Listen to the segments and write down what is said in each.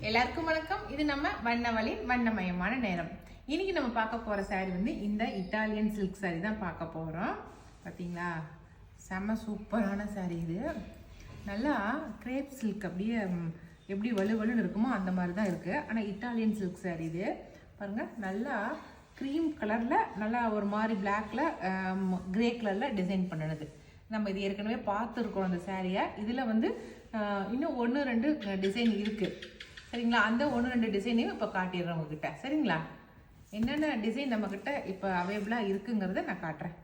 எல்லாருக்கும் வணக்கம். இது நம்ம வண்ணவழி வண்ணமயமான நேரம். இன்னைக்கு நம்ம பார்க்க போற சாரி வந்து இந்த இட்டாலியன் சில்க் சாரி தான் பார்க்க போறோம். பார்த்தீங்களா, செம்ம சூப்பரான சாரி இது. நல்லா கிரேப் சில்க், அப்படியே எப்படி வலுவலுன்னு இருக்குமோ அந்த மாதிரி தான் இருக்கு. ஆனால் இட்டாலியன் சில்க் சாரி இது பாருங்க. நல்லா க்ரீம் கலர்ல, நல்லா ஒரு மாதிரி பிளாக்ல கிரே கலர்ல டிசைன் பண்ணினது. நம்ம இது ஏற்கனவே பார்த்துருக்கோம் அந்த சாரியை. இதில் வந்து இன்னும் 1-2 டிசைன் இருக்குது சரிங்களா. அந்த 1-2 டிசைனையும் இப்போ காட்டிடுறேன் உங்ககிட்ட சரிங்களா. என்னென்ன டிசைன் நம்மக்கிட்ட இப்போ அவைலபிளாக இருக்குங்கிறத நான் காட்டுறேன்.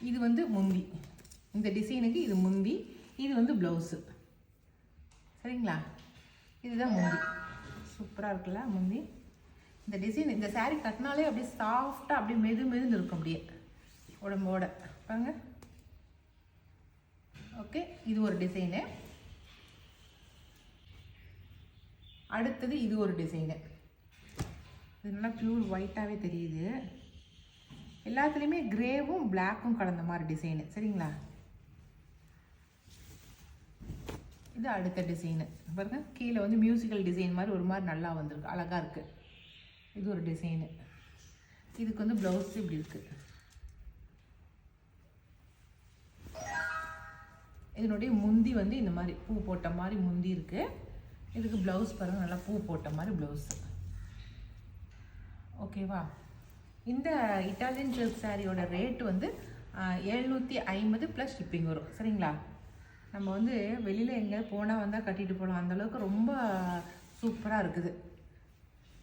இது வந்து முந்தி, இந்த டிசைனுக்கு இது முந்தி, இது வந்து ப்ளவுஸு சரிங்களா. இதுதான் முந்தி. சூப்பராக இருக்குல்ல முந்தி. இந்த டிசைன், இந்த சாரீ கட்டினாலே அப்படியே சாஃப்டாக அப்படியே மெதுன்னு இருக்கும் அப்படியே உடம்போட பாருங்க. ஓகே, இது ஒரு டிசைனு. அடுத்தது இது ஒரு டிசைனு. இது நல்லா ப்யூர் ஒயிட்டாகவே தெரியுது. எல்லாத்துலேயுமே கிரேவும் பிளாக்கும் கலந்த மாதிரி டிசைனு சரிங்களா. இது அடுத்த டிசைனு பாருங்க. கீழே வந்து மியூசிக்கல் டிசைன் மாதிரி ஒரு மாதிரி நல்லா வந்திருக்கு, அழகாக இருக்குது. இது ஒரு டிசைனு. இதுக்கு வந்து ப்ளவுஸ் இப்படி இருக்குது. இதனுடைய முந்தி வந்து இந்த மாதிரி பூ போட்ட மாதிரி முந்தி இருக்குது. இதுக்கு ப்ளவுஸ் பாருங்கள், நல்லா பூ போட்ட மாதிரி ப்ளவுஸ். ஓகேவா. இந்த இட்டாலியன் சில்க் சாரியோட ரேட் வந்து 750 ப்ளஸ் ஷிப்பிங் வரும் சரிங்களா. நம்ம வந்து வெளியில் எங்கேயாவது போனால் வந்தால் கட்டிட்டு போகலாம், அந்தளவுக்கு ரொம்ப சூப்பராக இருக்குது.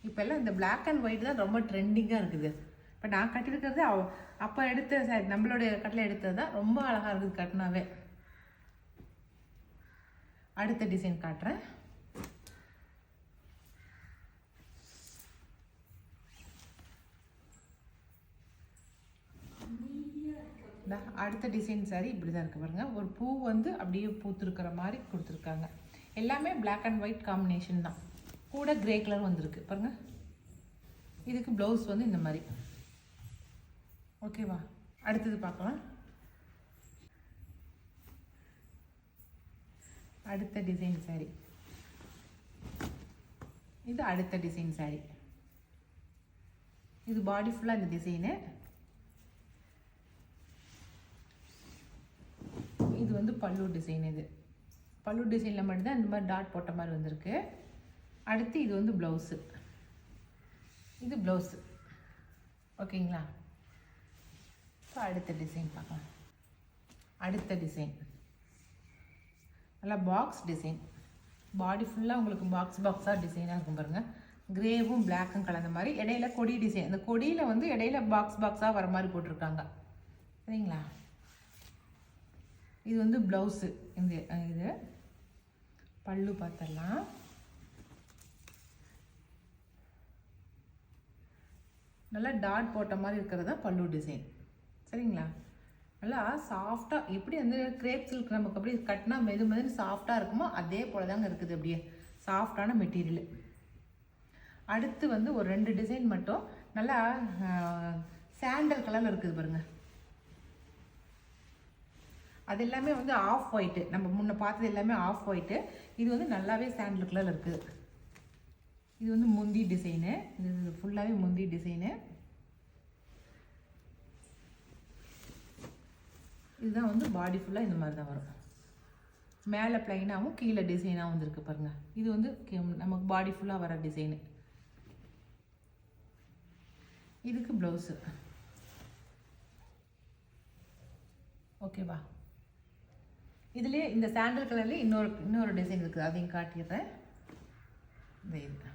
இப்போல்லாம் இந்த பிளாக் அண்ட் ஒயிட் தான் ரொம்ப ட்ரெண்டிங்காக இருக்குது. இப்போ நான் கட்டியிருக்கிறது அப்போ எடுத்த சாரி, நம்மளுடைய கட்டில் எடுத்தது தான் ரொம்ப அழகாக இருக்குது கட்டினாவே. அடுத்த டிசைன் காட்டுறேன். அடுத்த டிசைன் சாரி இப்படி தான் இருக்குது பாருங்கள். ஒரு பூ வந்து அப்படியே பூத்துருக்கிற மாதிரி கொடுத்துருக்காங்க. எல்லாமே பிளாக் அண்ட் ஒயிட் காம்பினேஷன் தான், கூட கிரே கலர் வந்துருக்கு பாருங்கள். இதுக்கு ப்ளவுஸ் வந்து இந்த மாதிரி. ஓகேவா. அடுத்தது பார்க்கலாம். அடுத்த டிசைன் சாரி. இது அடுத்த டிசைன் சாரி. இது பாடி ஃபுல்லாக இந்த டிசைனு. இது வந்து பல்லு டிசைன். இது பல்லு டிசைனில் மட்டும்தான் இந்த மாதிரி டாட் போட்ட மாதிரி வந்திருக்கு. அடுத்து இது வந்து ப்ளவுஸு. இது ப்ளவுஸு ஓகேங்களா. இப்போ அடுத்த டிசைன் பார்க்கலாம். அடுத்த டிசைன் நல்லா பாக்ஸ் டிசைன். பாடி ஃபுல்லாக உங்களுக்கு பாக்ஸாக டிசைனாக இருக்கும் பாருங்கள். கிரேவும் பிளாக்கும் கலந்த மாதிரி. இடையில கொடி டிசைன், அந்த கொடியில் வந்து இடையில பாக்ஸாக வர மாதிரி போட்டிருக்காங்க சரிங்களா. இது வந்து ப்ளவுஸு. இந்த இது பல்லு பார்த்துடலாம். நல்லா டாட் போட்ட மாதிரி இருக்கிறது தான் பல்லு டிசைன் சரிங்களா. நல்லா சாஃப்டாக, எப்படி வந்து கிரேப் சில்க் நமக்கு அப்படியே கட்டினா மெதுன்னு சாஃப்டாக இருக்குமோ அதே போல் தாங்க இருக்குது, அப்படியே சாஃப்டான மெட்டீரியல். அடுத்து வந்து ஒரு 2 டிசைன் மட்டும் நல்லா சாண்டல் கலரில் இருக்குது பாருங்கள். அது எல்லாமே வந்து ஆஃப் ஒயிட்டு. நம்ம முன்ன பார்த்தது எல்லாமே ஆஃப் ஒயிட்டு. இது வந்து நல்லாவே சாண்டல் கலரில் இருக்குது. இது வந்து முந்தி டிசைனு. இது ஃபுல்லாகவே முந்தி டிசைனு. இதுதான் வந்து பாடி ஃபுல்லாக இந்த மாதிரி தான் வரும். மேலே ப்ளைனாகவும் கீழே டிசைனாகவும் வந்துருக்கு பாருங்கள். இது வந்து நமக்கு பாடி ஃபுல்லாக வர டிசைனு. இதுக்கு ப்ளவுஸு. ஓகேவா. இதுலேயே இந்த சாண்டல் கலர்லேயே இன்னொரு டிசைன் இருக்குது, அதையும் காட்டிடுறேன். இந்த இது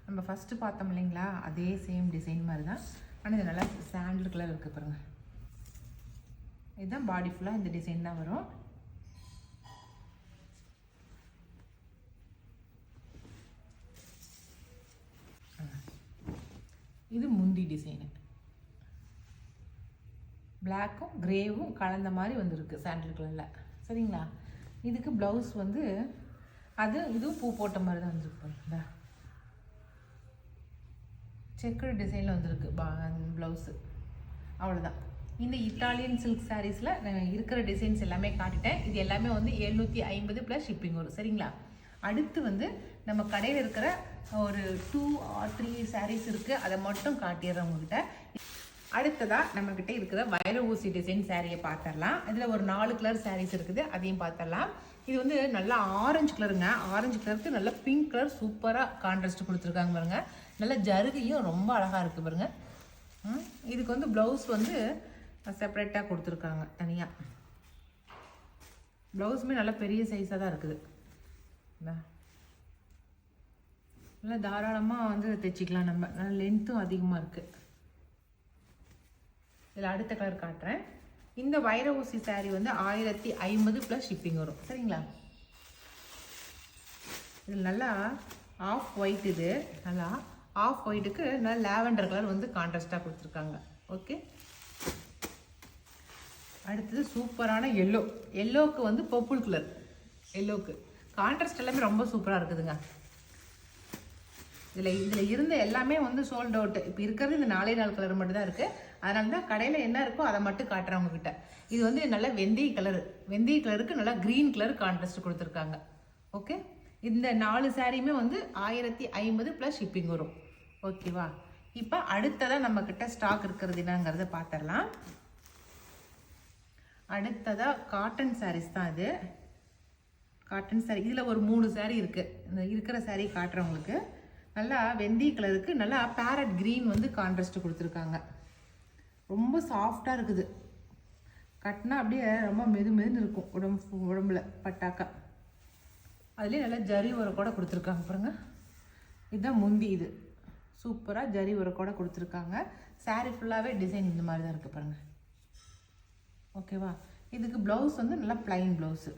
நம்ம ஃபஸ்ட்டு பார்த்தோம் இல்லைங்களா, அதே சேம் டிசைன் மாதிரி தான். ஆனால் இது நல்லா சாண்டல் கலர் இருக்குது பாருங்கள். இதுதான் பாடி ஃபுல்லாக இந்த டிசைன் தான் வரும். இது முந்தி டிசைனு. பிளாக்கும் கிரேவும் கலந்த மாதிரி வந்துருக்கு சாண்டல் கலரில் சரிங்களா. இதுக்கு ப்ளவுஸ் வந்து இதுவும் பூ போட்ட மாதிரி தான் வந்துருக்கு. செக்குடு டிசைனில் வந்துருக்கு ப்ளவுஸு. அவ்வளோதான். இந்த இட்டாலியன் சில்க் சாரீஸில் நான் இருக்கிற டிசைன்ஸ் எல்லாமே காட்டிட்டேன். இது எல்லாமே வந்து 750 ப்ளஸ் ஷிப்பிங் வரும் சரிங்களா. அடுத்து வந்து நம்ம கடையில் இருக்கிற ஒரு 2 or 3 sarees இருக்குது, அதை மட்டும் காட்டிடுறேன் உங்ககிட்ட. அடுத்ததாக நம்மக்கிட்ட இருக்கிற வைர ஊசி டிசைன் சாரியை பார்த்துடலாம். இதில் ஒரு 4 கலர் சாரீஸ் இருக்குது, அதையும் பார்த்துடலாம். இது வந்து நல்லா ஆரஞ்சு கலருங்க. ஆரஞ்சு கலருக்கு நல்லா பிங்க் கலர் சூப்பராக கான்ட்ராஸ்ட் கொடுத்துருக்காங்க பாருங்க. நல்லா ஜருகையும் ரொம்ப அழகாக இருக்குது பாருங்க. இதுக்கு வந்து ப்ளவுஸ் வந்து செப்பரேட்டாக கொடுத்துருக்காங்க தனியாக. ப்ளவுஸுமே நல்லா பெரிய சைஸாக தான் இருக்குது. நல்லா தாராளமாக வந்து தைச்சிக்கலாம் நம்ம. நல்லா லென்த்தும் அதிகமாக இருக்குது. இதில் அடுத்த கலர் காட்டுறேன். இந்த வைர ஊசி சாரீ வந்து 1050 ப்ளஸ் ஷிப்பிங் வரும். சரிங்களா? இது நல்லா ஆஃப் ஒயிட். இது நல்லா ஆஃப் ஒயிட்டுக்கு நல்லா லாவெண்டர் கலர் வந்து கான்ட்ராஸ்டாக கொடுத்துருக்காங்க. ஓகே, அடுத்தது சூப்பரான எல்லோ. எல்லோவுக்கு வந்து பர்பிள் கலர். எல்லோவுக்கு கான்ட்ராஸ்ட் எல்லாமே ரொம்ப சூப்பராக இருக்குதுங்க. இதில் இருந்த எல்லாமே வந்து சோல்ட் அவுட். இப்போ இருக்கிறது இந்த 4 கலர் மட்டும் தான் இருக்குது. அதனால தான் கடையில் என்ன இருக்கோ அதை மட்டும் காட்டுறேன் உங்ககிட்ட. இது வந்து நல்லா வெந்தய கலரு. வெந்தய கலருக்கு நல்லா க்ரீன் கலர் கான்ட்ராஸ்ட் கொடுத்துருக்காங்க. ஓகே, இந்த 4 சாரியுமே வந்து 1050 ப்ளஸ் ஷிப்பிங் வரும். ஓகேவா? இப்போ அடுத்ததாக நம்மக்கிட்ட ஸ்டாக் இருக்கிறது என்னங்கிறத பார்த்துடலாம். அடுத்ததாக காட்டன் சாரீஸ் தான் இது. காட்டன் சாரீ இதில் ஒரு 3 சாரீ இருக்குது. இந்த இருக்கிற சாரீ காட்டுறவங்களுக்கு நல்லா வெந்தய கலருக்கு நல்லா பேரட் க்ரீன் வந்து கான்ட்ராஸ்ட் கொடுத்துருக்காங்க. ரொம்ப சாஃப்டாக இருக்குது. கட்டினா அப்படியே ரொம்ப மெதுன்னு இருக்கும் உடம்புல பட்டாக்கா. அதுலேயே நல்லா ஜரி உரக்கோட கொடுத்துருக்காங்க பாருங்க. இதுதான் முந்தி. இது சூப்பராக ஜரி உரக்கோட கொடுத்துருக்காங்க. சாரீ ஃபுல்லாகவே டிசைன் இந்த மாதிரி தான் இருக்குது பாருங்கள். ஓகேவா? இதுக்கு ப்ளவுஸ் வந்து நல்லா ப்ளைன் ப்ளவுஸு.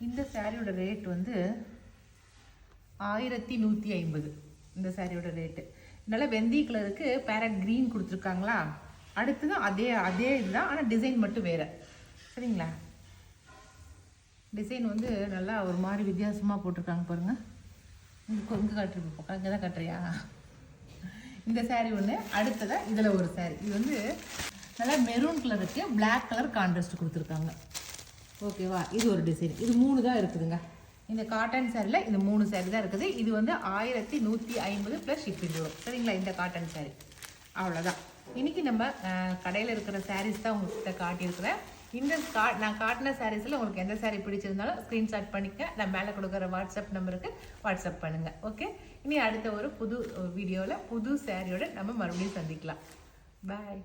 இந்த சாரியோட ரேட் வந்து 1150. இந்த சாரியோட ரேட்டு. நல்லா வெந்தய கலருக்கு பேரட் க்ரீன் கொடுத்துருக்காங்களா. அடுத்தது அதே இதுதான், ஆனால் டிசைன் மட்டும் வேறு. சரிங்களா? டிசைன் வந்து நல்லா ஒரு மாதிரி வித்தியாசமாக போட்டிருக்காங்க பாருங்கள். இங்கே காட்டுருப்போம், அங்கே தான் காட்டுறியா? இந்த சாரீ ஒன்று. அடுத்ததாக இதில் ஒரு சாரீ. இது வந்து நல்லா மெரூன் கலருக்கு பிளாக் கலர் கான்ட்ராஸ்ட் கொடுத்துருக்காங்க. ஓகேவா? இது ஒரு டிசைன். இது 3 தான் இருக்குதுங்க. இந்த காட்டன் சாரியில் இந்த 3 சாரீ தான் இருக்குது. இது வந்து 1150 ப்ளஸ் ஷிப்பிங் வரும். சரிங்களா? இந்த காட்டன் சாரீ அவ்வளோதான். இன்றைக்கி நம்ம கடையில் இருக்கிற சாரீஸ் தான் உங்கள்கிட்ட காட்டியிருக்கிறேன். இந்த நான் காட்டின சாரீஸில் உங்களுக்கு எந்த சாரீ பிடிச்சிருந்தாலும் ஸ்க்ரீன்ஷாட் பண்ணிக்க. நான் மேலே கொடுக்குற வாட்ஸ்அப் நம்பருக்கு வாட்ஸ்அப் பண்ணுங்கள். ஓகே, இனி அடுத்த ஒரு புது வீடியோவில் புது சாரியோட நம்ம மறுபடியும் சந்திக்கலாம். பாய்.